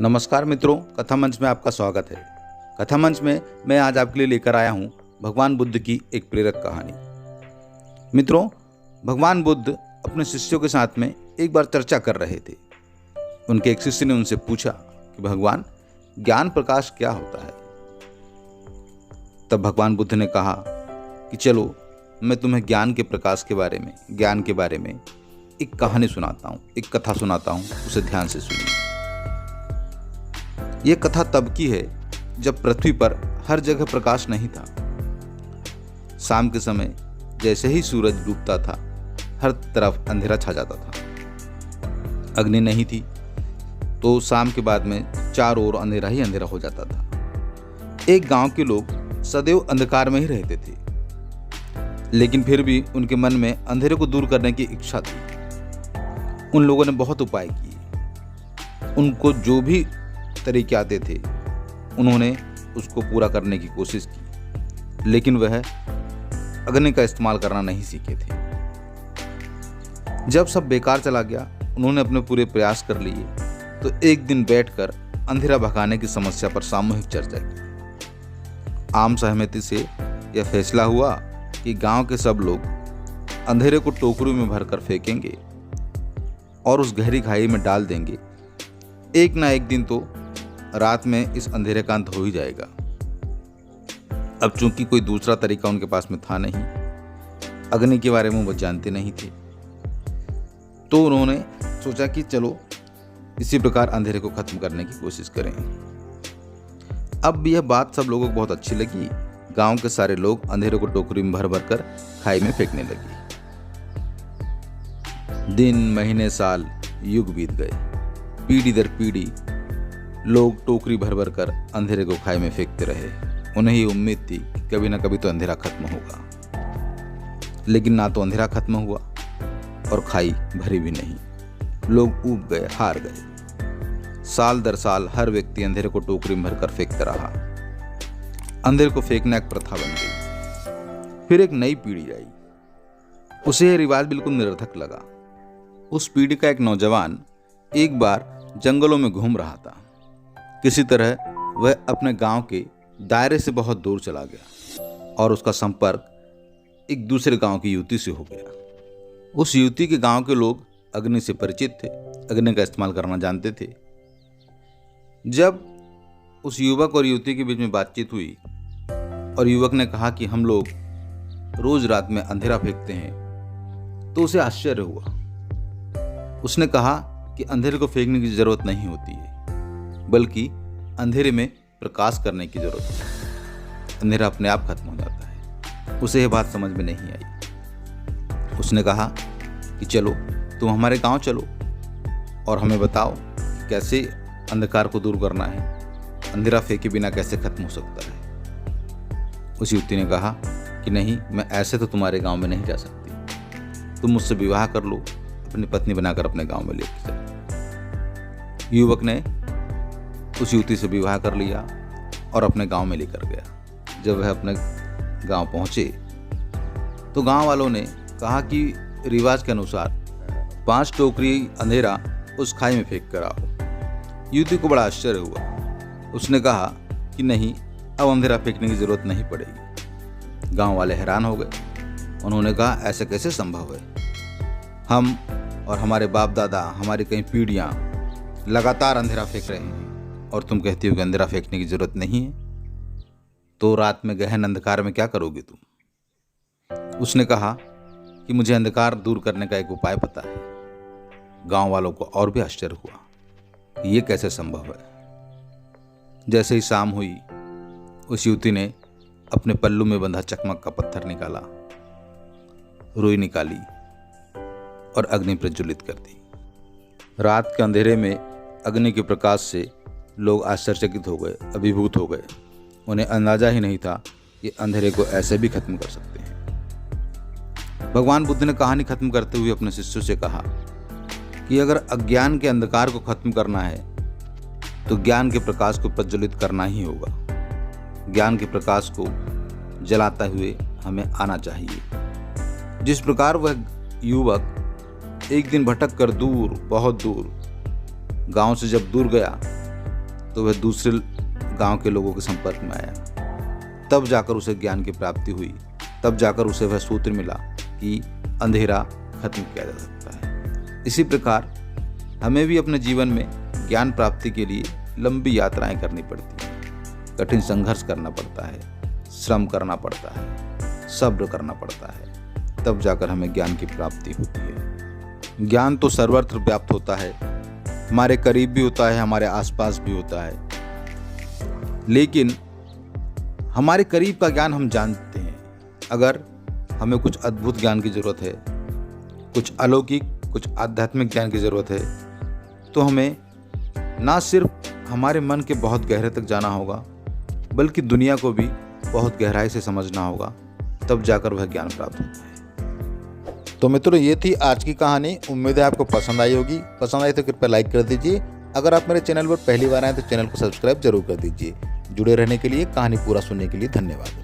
नमस्कार मित्रों, कथा मंच में आपका स्वागत है। कथा मंच में मैं आज आपके लिए लेकर आया हूं भगवान बुद्ध की एक प्रेरक कहानी। मित्रों, भगवान बुद्ध अपने शिष्यों के साथ में एक बार चर्चा कर रहे थे। उनके एक शिष्य ने उनसे पूछा कि भगवान, ज्ञान प्रकाश क्या होता है? तब भगवान बुद्ध ने कहा कि चलो मैं तुम्हें ज्ञान के प्रकाश के बारे में, ज्ञान के बारे में एक कहानी सुनाता हूँ, एक कथा सुनाता हूँ, उसे ध्यान से सुनिए। यह कथा तब की है जब पृथ्वी पर हर जगह प्रकाश नहीं था। शाम के समय जैसे ही सूरज डूबता था, हर तरफ अंधेरा छा जाता था। अग्नि नहीं थी तो शाम के बाद में चारों ओर अंधेरा ही अंधेरा हो जाता था। एक गांव के लोग सदैव अंधकार में ही रहते थे, लेकिन फिर भी उनके मन में अंधेरे को दूर करने की इच्छा थी। उन लोगों ने बहुत उपाय किए। उनको जो भी तरीके आते थे उन्होंने उसको पूरा करने की कोशिश की, लेकिन वह अग्नि का इस्तेमाल करना नहीं सीखे थे। जब सब बेकार चला गया, उन्होंने अपने पूरे प्रयास कर लिए तो एक दिन बैठकर अंधेरा भगाने की समस्या पर सामूहिक चर्चा की। आम सहमति से यह फैसला हुआ कि गांव के सब लोग अंधेरे को टोकरी में भरकर फेंकेंगे और उस गहरी खाई में डाल देंगे। एक ना एक दिन तो रात में इस अंधेरे का अंत हो ही जाएगा। अब चूंकि कोई दूसरा तरीका उनके पास में था नहीं, अग्नि के बारे में वो जानते नहीं थे, तो उन्होंने सोचा कि चलो इसी प्रकार अंधेरे को खत्म करने की कोशिश करें। अब यह बात सब लोगों को बहुत अच्छी लगी। गांव के सारे लोग अंधेरे को टोकरी में भर भर कर खाई में फेंकने लगे। दिन, महीने, साल, युग बीत गए। पीढ़ी दर पीढ़ी लोग टोकरी भर भर कर अंधेरे को खाई में फेंकते रहे। उन्हें ही उम्मीद थी कि कभी ना कभी तो अंधेरा खत्म होगा, लेकिन ना तो अंधेरा खत्म हुआ और खाई भरी भी नहीं। लोग ऊब गए, हार गए। साल दर साल हर व्यक्ति अंधेरे को टोकरी में भरकर फेंकता रहा। अंधेरे को फेंकना एक प्रथा बन गई। फिर एक नई पीढ़ी आई। उसे यह रिवाज बिल्कुल निरर्थक लगा। उस पीढ़ी का एक नौजवान एक बार जंगलों में घूम रहा था। किसी तरह वह अपने गांव के दायरे से बहुत दूर चला गया और उसका संपर्क एक दूसरे गांव की युवती से हो गया। उस युवती के गांव के लोग अग्नि से परिचित थे, अग्नि का इस्तेमाल करना जानते थे। जब उस युवक और युवती के बीच में बातचीत हुई और युवक ने कहा कि हम लोग रोज रात में अंधेरा फेंकते हैं, तो उसे आश्चर्य हुआ। उसने कहा कि अंधेरे को फेंकने की जरूरत नहीं होती है, बल्कि अंधेरे में प्रकाश करने की जरूरत है। अंधेरा अपने आप खत्म हो जाता है। उसे यह बात समझ में नहीं आई। उसने कहा कि चलो तुम हमारे गांव चलो और हमें बताओ कि कैसे अंधकार को दूर करना है। अंधेरा फेंके बिना कैसे खत्म हो सकता है। उस युवती ने कहा कि नहीं, मैं ऐसे तो तुम्हारे गांव में नहीं जा सकती। तुम मुझसे विवाह कर लो, अपनी पत्नी बनाकर अपने गांव में लेकर चलो। युवक ने उस युवती से विवाह कर लिया और अपने गांव में लेकर गया। जब वह अपने गांव पहुंचे तो गांव वालों ने कहा कि रिवाज के अनुसार 5 टोकरी अंधेरा उस खाई में फेंक कर आओ। युवती को बड़ा आश्चर्य हुआ। उसने कहा कि नहीं, अब अंधेरा फेंकने की जरूरत नहीं पड़ेगी। गांव वाले हैरान हो गए। उन्होंने कहा, ऐसा कैसे संभव है? हम और हमारे बाप दादा, हमारी कई पीढ़ियां लगातार अंधेरा फेंक रहे हैं और तुम कहती हो कि अंधेरा फेंकने की जरूरत नहीं है, तो रात में गहन अंधकार में क्या करोगे तुम? उसने कहा कि मुझे अंधकार दूर करने का एक उपाय पता है। गांव वालों को और भी आश्चर्य हुआ कि ये कैसे संभव है। जैसे ही शाम हुई, उस युवती ने अपने पल्लू में बंधा चकमक का पत्थर निकाला, रुई निकाली और अग्नि प्रज्वलित कर दी। रात के अंधेरे में अग्नि के प्रकाश से लोग आश्चर्यचकित हो गए, अभिभूत हो गए। उन्हें अंदाजा ही नहीं था कि अंधेरे को ऐसे भी खत्म कर सकते हैं। भगवान बुद्ध ने कहानी खत्म करते हुए अपने शिष्यों से कहा कि अगर अज्ञान के अंधकार को खत्म करना है तो ज्ञान के प्रकाश को प्रज्वलित करना ही होगा। ज्ञान के प्रकाश को जलाते हुए हमें आना चाहिए। जिस प्रकार वह युवक एक दिन भटक कर दूर, बहुत दूर गांव से जब दूर गया तो वह दूसरे गांव के लोगों के संपर्क में आया। तब जाकर उसे ज्ञान की प्राप्ति हुई। तब जाकर उसे वह सूत्र मिला कि अंधेरा खत्म किया जा सकता है। इसी प्रकार हमें भी अपने जीवन में ज्ञान प्राप्ति के लिए लंबी यात्राएं करनी पड़ती हैं। कठिन संघर्ष करना पड़ता है, श्रम करना पड़ता है, सब्र करना पड़ता है, तब जाकर हमें ज्ञान की प्राप्ति होती है। ज्ञान तो सर्वत्र व्याप्त होता है, हमारे करीब भी होता है, हमारे आसपास भी होता है। लेकिन हमारे करीब का ज्ञान हम जानते हैं। अगर हमें कुछ अद्भुत ज्ञान की ज़रूरत है, कुछ अलौकिक, कुछ आध्यात्मिक ज्ञान की ज़रूरत है, तो हमें ना सिर्फ हमारे मन के बहुत गहरे तक जाना होगा, बल्कि दुनिया को भी बहुत गहराई से समझना होगा, तब जाकर वह ज्ञान प्राप्त होता है। तो मित्रों, ये थी आज की कहानी। उम्मीद है आपको पसंद आई होगी। पसंद आई तो कृपया लाइक कर दीजिए। अगर आप मेरे चैनल पर पहली बार आए तो चैनल को सब्सक्राइब जरूर कर दीजिए। जुड़े रहने के लिए, कहानी पूरा सुनने के लिए धन्यवाद।